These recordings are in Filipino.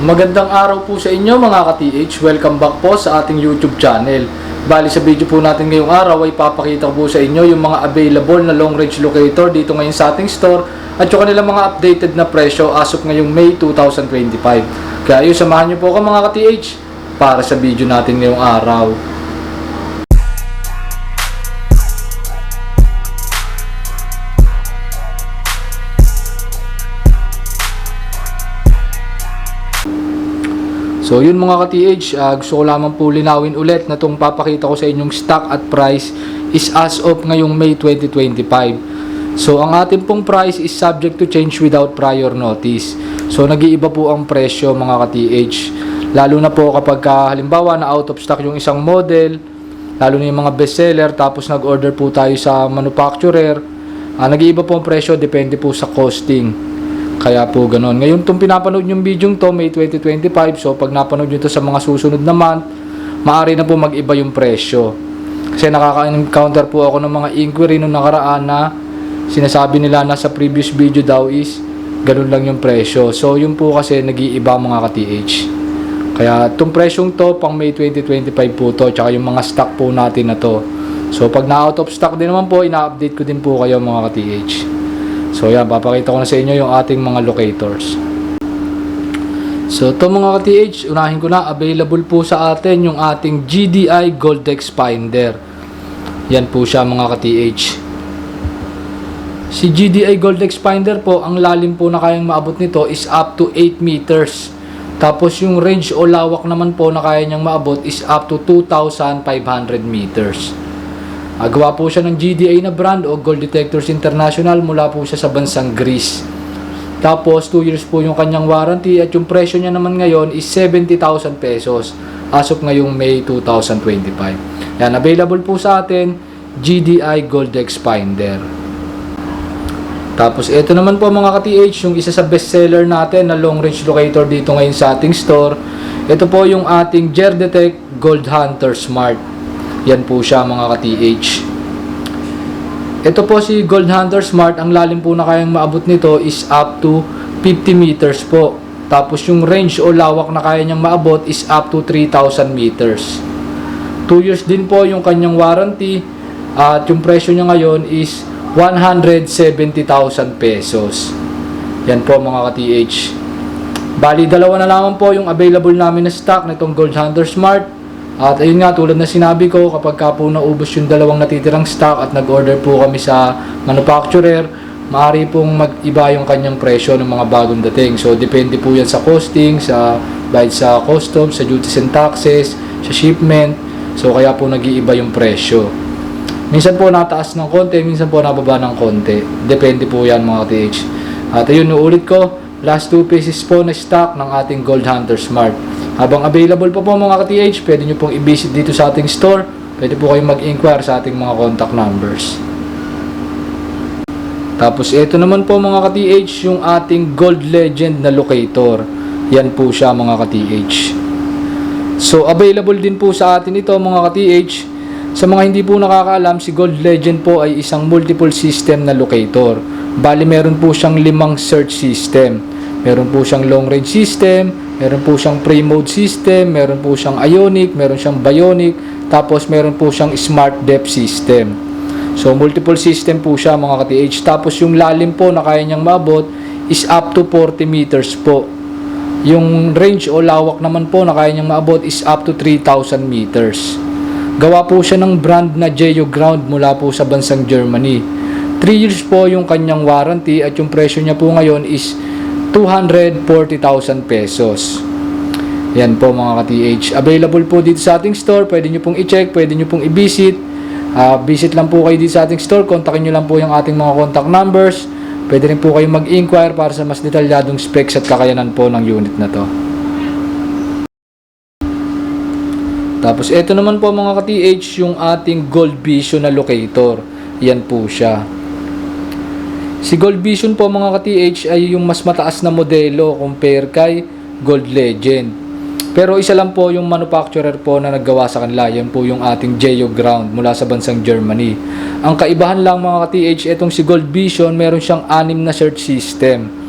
Magandang araw po sa inyo mga ka-TH. Welcome back po sa ating YouTube channel. Bali sa video po natin ngayong araw ay papakita ko po sa inyo yung mga available na long range locator dito ngayon sa ating store at yung kanilang mga updated na presyo as of ngayong May 2025. Kaya yun, samahan nyo po ako mga ka-TH para sa video natin ngayong araw. So yun mga ka-TH, gusto ko lamang po linawin ulit na itong papakita ko sa inyong stock at price is as of ngayong May 2025. So ang ating pong price is subject to change without prior notice. So nag-iiba po ang presyo mga ka-TH. Lalo na po kapag halimbawa na out of stock yung isang model, lalo na yung mga bestseller, tapos nag-order po tayo sa manufacturer, nag-iiba po ang presyo, depende po sa costing. Kaya po ganun. Ngayon itong pinapanood yung video to, May 2025. So pag napanood nyo ito sa mga susunod na month, maaari na po mag-iba yung presyo. Kasi nakaka-encounter po ako ng mga inquiry nung nakaraan na sinasabi nila na sa previous video daw is ganun lang yung presyo. So yun po kasi nag-iiba mga ka-TH. Kaya itong presyong to pang May 2025 po to, tsaka yung mga stock po natin na to. So pag na-out of stock din naman po, ina-update ko din po kayo mga ka-TH. So yan, papakita ko na sa inyo yung ating mga locators. So ito mga ka-TH, unahin ko na, available po sa atin yung ating GDI Goldex Finder. Yan po siya mga ka-TH. Si GDI Goldex Finder po, ang lalim po na kayang maabot nito is up to 8 meters. Tapos yung range o lawak naman po na kaya niyang maabot is up to 2,500 meters. Gawa po siya ng GDI na brand o Gold Detectors International, mula po siya sa bansang Greece. Tapos 2 years po yung kanyang warranty at yung presyo niya naman ngayon is 70,000 pesos as of ngayong May 2025. Yan, available po sa atin, GDI Goldex Finder. Tapos ito naman po mga ka-TH, yung isa sa bestseller natin na long range locator dito ngayon sa ating store. Ito po yung ating Gerdetech Gold Hunter Smart. Yan po siya mga ka-TH. Ito po si Gold Hunter Smart, ang lalim po na kayang maabot nito is up to 50 meters po. Tapos yung range o lawak na kaya niyang maabot is up to 3,000 meters. 2 years din po yung kanyang warranty at yung presyo niya ngayon is 170,000 pesos. Yan po mga ka-TH. Bali, dalawa na lamang po yung available namin na stock na itong Gold Hunter Smart. At ayun nga, tulad na sinabi ko, kapag ka po naubos yung dalawang natitirang stock at nag-order po kami sa manufacturer, maaari pong mag-iba yung kanyang presyo ng mga bagong dating. So depende po yan sa costing, sa bayad sa customs, sa duties and taxes, sa shipment. So kaya po nag-iiba yung presyo. Minsan po nataas ng konti, minsan po nababa ng konti. Depende po yan mga TH. At ayun, uulit ko, last 2 pieces po na stock ng ating Gold Hunter Smart. Habang available po mga ka-TH, pwede nyo pong i-visit dito sa ating store. Pwede po kayong mag-inquire sa ating mga contact numbers. Tapos ito naman po mga ka-TH, yung ating Gold Legend na locator. Yan po siya mga ka-TH. So available din po sa atin ito mga ka-TH. Sa mga hindi po nakakaalam, si Gold Legend po ay isang multiple system na locator. Bali meron po siyang 5 search system. Meron po siyang long range system, meron po siyang pre-mode system, meron po siyang ionic, meron siyang bionic, tapos meron po siyang smart depth system. So multiple system po siya mga ka-TH. Tapos yung lalim po na kaya niyang maabot is up to 40 meters po. Yung range o lawak naman po na kaya niyang maabot is up to 3,000 meters. Gawa po siya ng brand na Geoground mula po sa bansang Germany. 3 years po yung kanyang warranty at yung presyo niya po ngayon is 240,000 pesos. Yan po mga ka-TH. Available po dito sa ating store. Pwede nyo pong i-check, pwede nyo pong i-visit. Visit lang po kayo dito sa ating store. Kontakin nyo lang po yung ating mga contact numbers. Pwede rin po kayo mag-inquire para sa mas detalyadong specs at kakayanan po ng unit na to. Tapos ito naman po mga ka-TH, yung ating Gold Vision na locator. Yan po siya. Si Gold Vision po mga ka-TH ay yung mas mataas na modelo compare kay Gold Legend. Pero isa lang po yung manufacturer po na naggawa sa kanila. Yan po yung ating Geoground mula sa bansang Germany. Ang kaibahan lang mga ka-TH, itong si Gold Vision, meron siyang 6 na search system.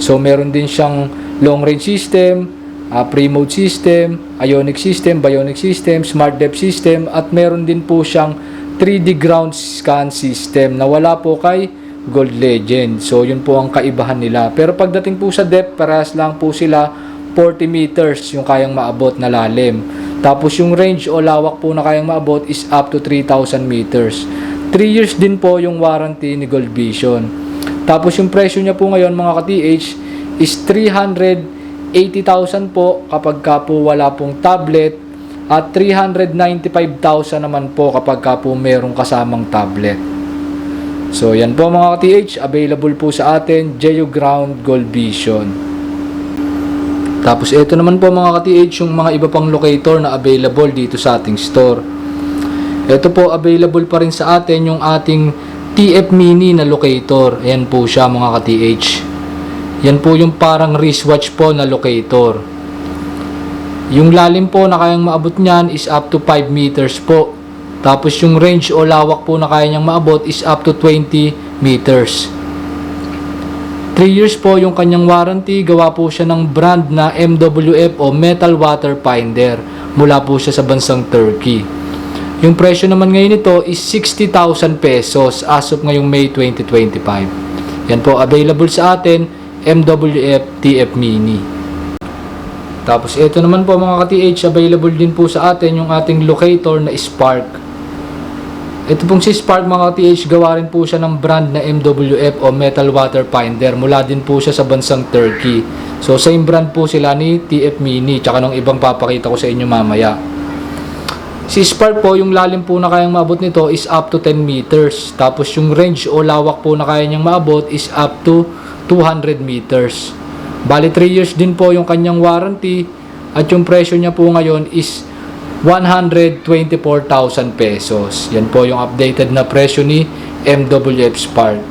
So meron din siyang long range system, pre-mode system, ionic system, bionic system, smart depth system, at meron din po siyang 3D ground scan system na wala po kay Gold Legend. So yun po ang kaibahan nila. Pero pagdating po sa depth, parehas lang po sila, 40 meters yung kayang maabot na lalim. Tapos yung range o lawak po na kayang maabot is up to 3,000 meters. 3 years din po yung warranty ni Gold Vision. Tapos yung presyo niya po ngayon mga ka-TH is 380,000 po kapag ka po wala pong tablet, at 395,000 naman po kapag ka po merong kasamang tablet. So yan po mga ka-TH, available po sa atin, Geoground Gold Vision. Tapos ito naman po mga ka-TH yung mga iba pang locator na available dito sa ating store. Ito po, available pa rin sa atin yung ating TF Mini na locator. Ayan po siya mga ka-TH. Yan po yung parang wristwatch po na locator. Yung lalim po na kayang maabot niyan is up to 5 meters po. Tapos yung range o lawak po na kaya niyang maabot is up to 20 meters. 3 years po yung kanyang warranty. Gawa po siya ng brand na MWF o Metal Water Finder. Mula po siya sa bansang Turkey. Yung presyo naman ngayon nito is 60,000 pesos as of ngayong May 2025. Yan po, available sa atin, MWF TF Mini. Tapos ito naman po mga ka-TH, available din po sa atin yung ating locator na Spark. Ito pong si Spark mga ka-TH, gawa rin po siya ng brand na MWF o Metal Water Finder. Mula din po siya sa bansang Turkey. So same brand po sila ni TF Mini, tsaka ng ibang papakita ko sa inyo mamaya. Si Spark po, yung lalim po na kayang maabot nito is up to 10 meters. Tapos yung range o lawak po na kaya niyang maabot is up to 200 meters. Bali 3 years din po yung kanyang warranty, at yung presyo niya po ngayon is 124,000 pesos. Yan po yung updated na presyo ni MWF Spark.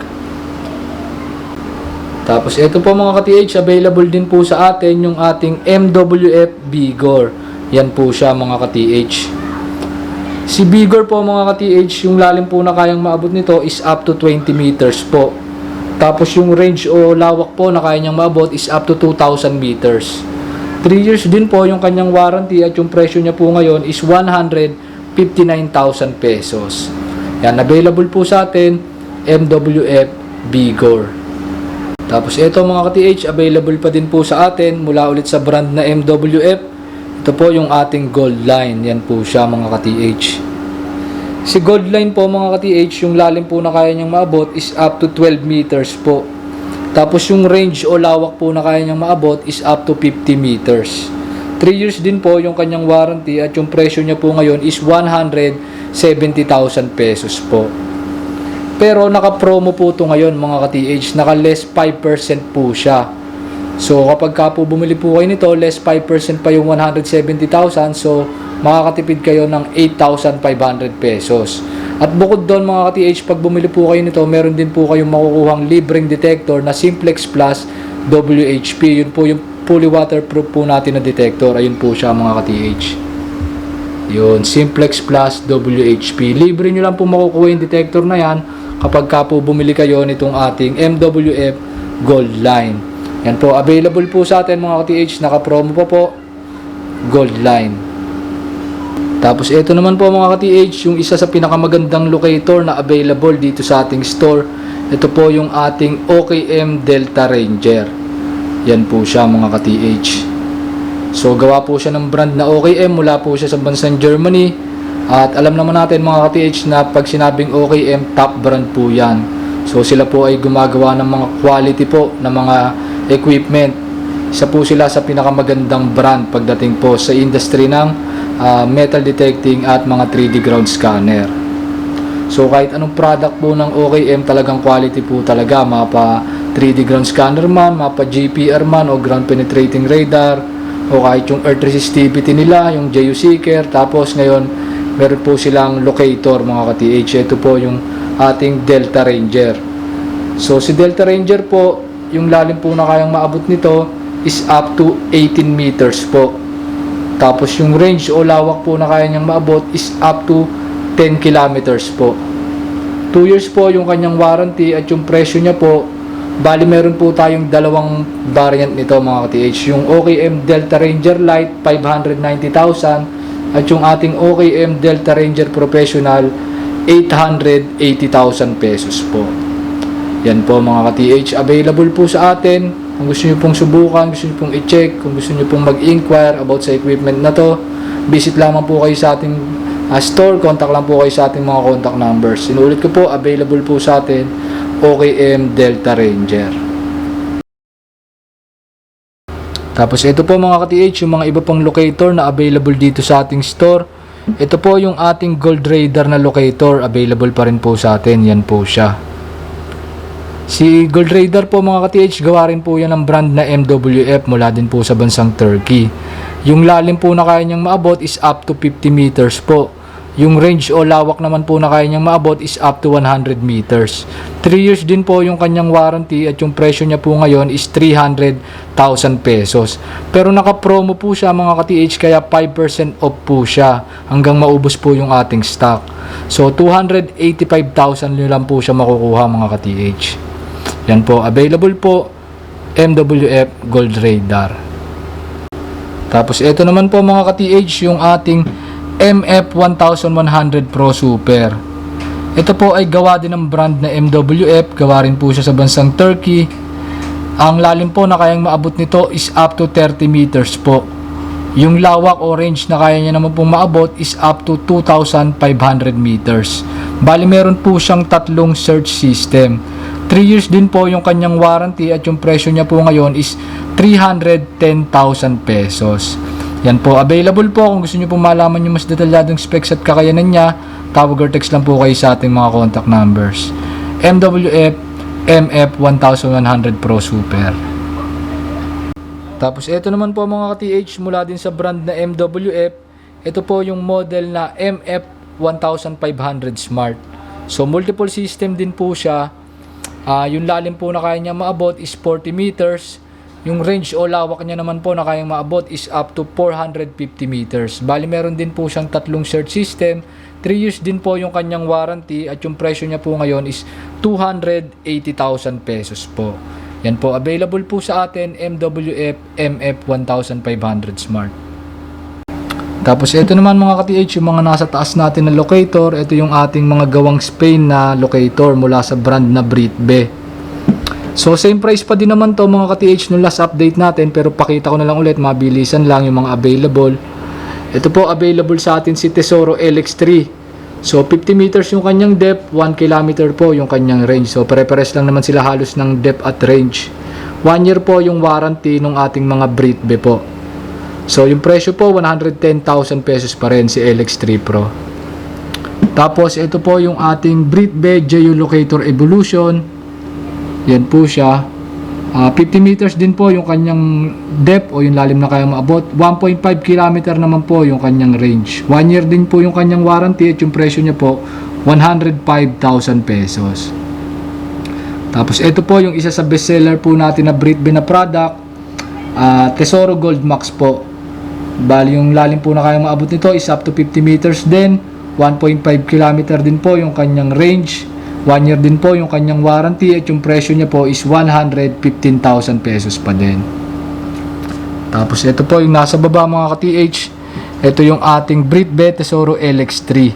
Tapos ito po mga ka-TH, available din po sa atin yung ating MWF Vigor. Yan po siya mga ka-TH. Si Vigor po mga ka-TH, yung lalim po na kayang maabot nito is up to 20 meters po. Tapos yung range o lawak po na kaya niyang maabot is up to 2,000 meters. 3 years din po yung kanyang warranty, at yung presyo niya po ngayon is 159,000 pesos. Yan, available po sa atin, MWF Vigor. Tapos ito mga ka-TH, available pa din po sa atin mula ulit sa brand na MWF. Ito po yung ating Gold Line. Yan po siya mga ka-TH. Si Gold Line po mga ka-TH, yung lalim po na kaya niyang maabot is up to 12 meters po. Tapos yung range o lawak po na kaya niyang maabot is up to 50 meters. 3 years din po yung kanyang warranty, at yung presyo niya po ngayon is 170,000 pesos po. Pero naka-promo po ito ngayon mga ka-TH, naka-less 5% po siya. So kapag ka po bumili po kayo nito, less 5% pa yung 170,000, so makakatipid kayo ng 8,500 pesos. At bukod doon mga ka-TH, pag bumili po kayo nito, meron din po kayong makukuhang libreng detector na Simplex Plus WHP. Yun po yung fully waterproof po natin na detector. Ayun po siya mga ka-TH. Yun, Simplex Plus WHP. Libre nyo lang po makukuha yung detector na yan kapag ka po bumili kayo nitong ating MWF Gold Line. Yan po, available po sa atin mga ka-TH, naka-promo pa po, Gold Line. Tapos ito naman po mga ka-TH, yung isa sa pinakamagandang locator na available dito sa ating store. Ito po yung ating OKM Delta Ranger. Yan po siya mga ka-TH. So gawa po siya ng brand na OKM, mula po siya sa bansang Germany. At alam naman natin mga ka-TH na pag sinabing OKM, top brand po yan. So sila po ay gumagawa ng mga quality po na mga equipment. Isa po sila sa pinakamagandang brand pagdating po sa industry ng metal detecting at mga 3D ground scanner. So kahit anong product po ng OKM, talagang quality po talaga. Mapa 3D ground scanner man, mapa GPR man o ground penetrating radar, o kahit yung earth resistivity nila, yung geoseeker. Tapos ngayon meron po silang locator mga ka-TH. Ito po yung ating Delta Ranger. So si Delta Ranger po, yung lalim po na kayang maabot nito is up to 18 meters po. Tapos yung range o lawak po na kaya niyang maabot is up to 10 kilometers po. 2 years po yung kanyang warranty, at yung presyo niya po Bali meron po tayong dalawang variant nito mga ka-TH. Yung OKM Delta Ranger Lite 590,000 at yung ating OKM Delta Ranger Professional 880,000 pesos po. Yan po mga ka-TH, available po sa atin. Kung gusto nyo pong subukan, gusto nyo pong i-check, kung gusto nyo pong mag-inquire about sa equipment na to, visit lamang po kayo sa ating store, contact lang po kayo sa ating mga contact numbers. Sinulit ko po, available po sa atin OKM Delta Ranger. Tapos ito po mga ka-TH, yung mga iba pong locator na available dito sa ating store. Ito po yung ating Gold Radar na locator, available pa rin po sa atin. Yan po siya. Si Gold Radar po mga ka-TH, gawa rin po yan ng brand na MWF mula din po sa bansang Turkey. Yung lalim po na kaya niyang maabot is up to 50 meters po. Yung range o lawak naman po na kaya niyang maabot is up to 100 meters. 3 years din po yung kanyang warranty at yung presyo niya po ngayon is 300,000 pesos. Pero naka-promo po siya mga ka-TH, kaya 5% off po siya hanggang maubos po yung ating stock. So 285,000 nyo lang po siya makukuha mga ka-TH. Yan po, available po MWF Gold Radar. Tapos ito naman po mga ka-TH, yung ating MF1100 Pro Super. Ito po ay gawa din ng brand na MWF, gawa rin po siya sa bansang Turkey. Ang lalim po na kayang maabot nito is up to 30 meters po. Yung lawak o range na kaya niya naman pong maabot is up to 2,500 meters. Bali meron po siyang tatlong search system. 3 years din po yung kanyang warranty at yung presyo niya po ngayon is 310,000 pesos. Yan po, available po kung gusto nyo po malaman yung mas detalyadong specs at kakayanan niya, tawag or text lang po kayo sa ating mga contact numbers. MWF MF1100 Pro Super. Tapos ito naman po mga ka-TH, mula din sa brand na MWF, ito po yung model na MF1500 Smart. So multiple system din po siya. Yung lalim po na kaya niya maabot is 40 meters. Yung range o lawak niya naman po na kayang maabot is up to 450 meters. Bali meron din po siyang tatlong search system. 3 years din po yung kanyang warranty at yung presyo niya po ngayon is 280,000 pesos po. Yan po, available po sa atin MWF MF1500 Smart. Tapos ito naman mga ka-TH, yung mga nasa taas natin na locator. Ito yung ating mga gawang Spain na locator mula sa brand na Britbe. So same price pa din naman to mga ka-TH nung last update natin, pero pakita ko na lang ulit, mabilisan lang yung mga available. Ito po, available sa atin si Tesoro LX3. So 50 meters yung kanyang depth, 1 kilometer po yung kanyang range. So pare-pares lang naman sila halos ng depth at range. 1 year po yung warranty ng ating mga Britbe po. So yung presyo po 110,000 pesos pa rin si LX3 Pro. Tapos ito po yung ating Britbe Geolocator Evolution. Yan po siya. 50 meters din po yung kanyang depth o yung lalim na kaya maabot. 1.5 kilometer naman po yung kanyang range. 1 year din po yung kanyang warranty at yung presyo niya po 105,000 pesos. Tapos ito po yung isa sa bestseller po natin na Britbe na product, Tesoro Gold Max po. Bali yung lalim po na kaya maabot nito is up to 50 meters din. 1.5 kilometer din po yung kanyang range. 1 year din po yung kanyang warranty at yung presyo niya po is 115,000 pesos pa din. Tapos ito po yung nasa baba mga ka-TH. Ito yung ating Britbe Tesoro LX3.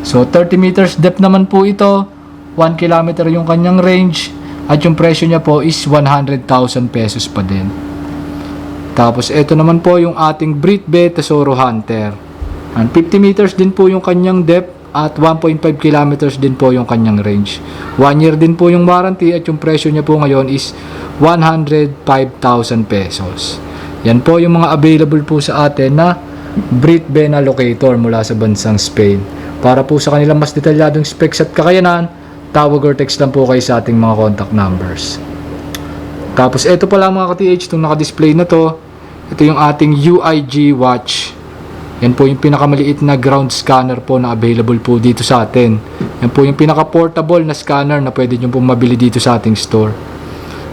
So 30 meters depth naman po ito. 1 kilometer yung kanyang range at yung presyo niya po is 100,000 pesos pa din. Tapos ito naman po yung ating Britbe Tesoro Hunter. 50 meters din po yung kanyang depth at 1.5 kilometers din po yung kanyang range. 1 year din po yung warranty at yung presyo niya po ngayon is 105,000 pesos. Yan po yung mga available po sa atin na Britbe na locator mula sa bansang Spain. Para po sa kanilang mas detalyadong specs at kakayanan, tawag or text lang po kayo sa ating mga contact numbers. Tapos ito pala mga ka-TH, itong naka-display na to, ito yung ating UIG watch. Yan po yung pinakamaliit na ground scanner po na available po dito sa atin. Yan po yung pinaka-portable na scanner na pwede nyo po mabili dito sa ating store.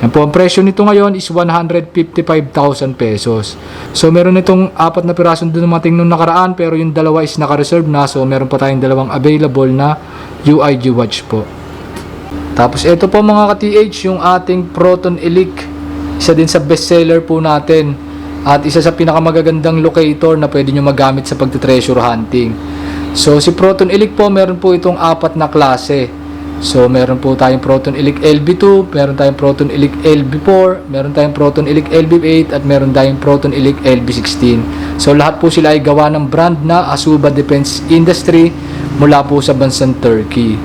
Yan po, ang presyo nito ngayon is 155,000 pesos. So meron itong 4 na pirasong dumating nung nakaraan, pero yung dalawa is naka-reserve na. So meron pa tayong dalawang available na UIG watch po. Tapos ito po mga ka-TH, yung ating Proton Elic. Isa din sa bestseller po natin. At isa sa pinakamagagandang locator na pwede nyo magamit sa pagte-treasure hunting. So si Proton Elic po, meron po itong 4 na klase. So meron po tayong Proton Elic LB2, meron tayong Proton Elic LB4, meron tayong Proton Elic LB8, at meron tayong Proton Elic LB16. So lahat po sila ay gawa ng brand na Azuba Defense Industry mula po sa bansang Turkey.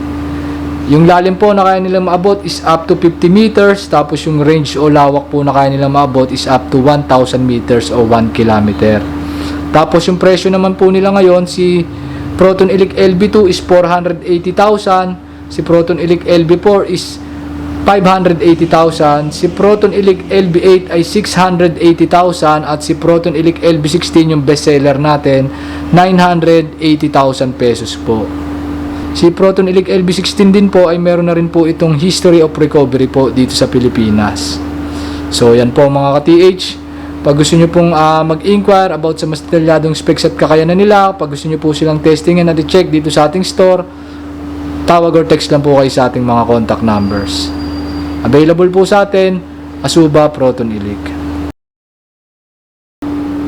Yung lalim po na kaya nilang maabot is up to 50 meters, tapos yung range o lawak po na kaya nilang maabot is up to 1,000 meters o 1 kilometer. Tapos yung presyo naman po nila ngayon, si Proton Elic LB2 is 480,000, si Proton Elic LB4 is 580,000, si Proton Elic LB8 ay 680,000, at si Proton Elic LB16, yung bestseller natin, 980,000 pesos po. Si Proton Elic LB16 din po ay meron na rin po itong history of recovery po dito sa Pilipinas. So yan po mga ka-TH. Pag gusto nyo pong mag-inquire about sa mas detalyadong specs at kakayanan nila, pag gusto nyo po silang testingin at i-check dito sa ating store, tawag or text lang po kayo sa ating mga contact numbers. Available po sa atin, Azuba Proton Elic.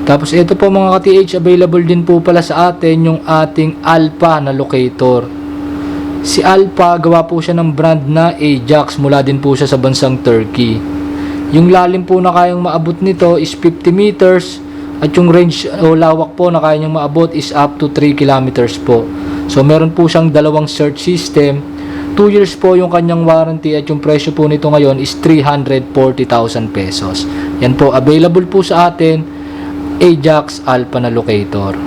Tapos ito po mga ka-TH, available din po pala sa atin yung ating Alpha na locator. Si Alpha, gawa po siya ng brand na Ajax, mula din po siya sa bansang Turkey. Yung lalim po na kayang maabot nito is 50 meters, at yung range o lawak po na kaya niyang maabot is up to 3 kilometers po. So meron po siyang dalawang search system, 2 years po yung kanyang warranty, at yung presyo po nito ngayon is 340,000 pesos. Yan po, available po sa atin, Ajax Alpha na locator.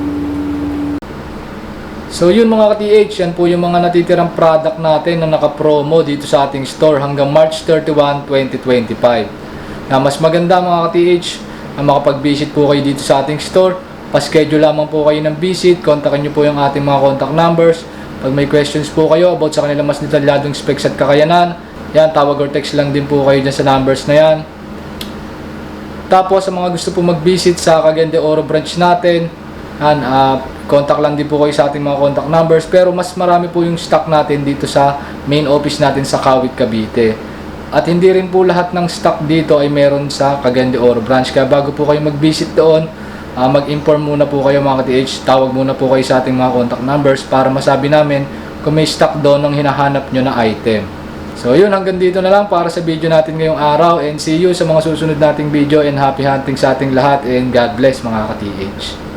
So yun mga ka-TH, yan po yung mga natitirang product natin na naka-promo dito sa ating store hanggang March 31, 2025. Na mas maganda mga ka-TH na makapag-visit po kayo dito sa ating store. Pa-schedule lamang po kayo ng visit, kontakin nyo po yung ating mga contact numbers. Pag may questions po kayo about sa kanila mas detalyadong specs at kakayanan, yan, tawag or text lang din po kayo dyan sa numbers na yan. Tapos sa mga gusto po mag-visit sa Cagayan de Oro branch natin, contact lang din po kayo sa ating mga contact numbers, pero mas marami po yung stock natin dito sa main office natin sa Kawit, Cavite. At hindi rin po lahat ng stock dito ay meron sa Cagayan de Oro branch, kaya bago po kayo mag-visit doon, mag-inform muna po kayo mga ka-TH, tawag muna po kayo sa ating mga contact numbers para masabi namin kung may stock doon ng hinahanap nyo na item. So yun, hanggang dito na lang para sa video natin ngayong araw, and see you sa mga susunod nating video, and happy hunting sa ating lahat, and God bless mga ka-TH.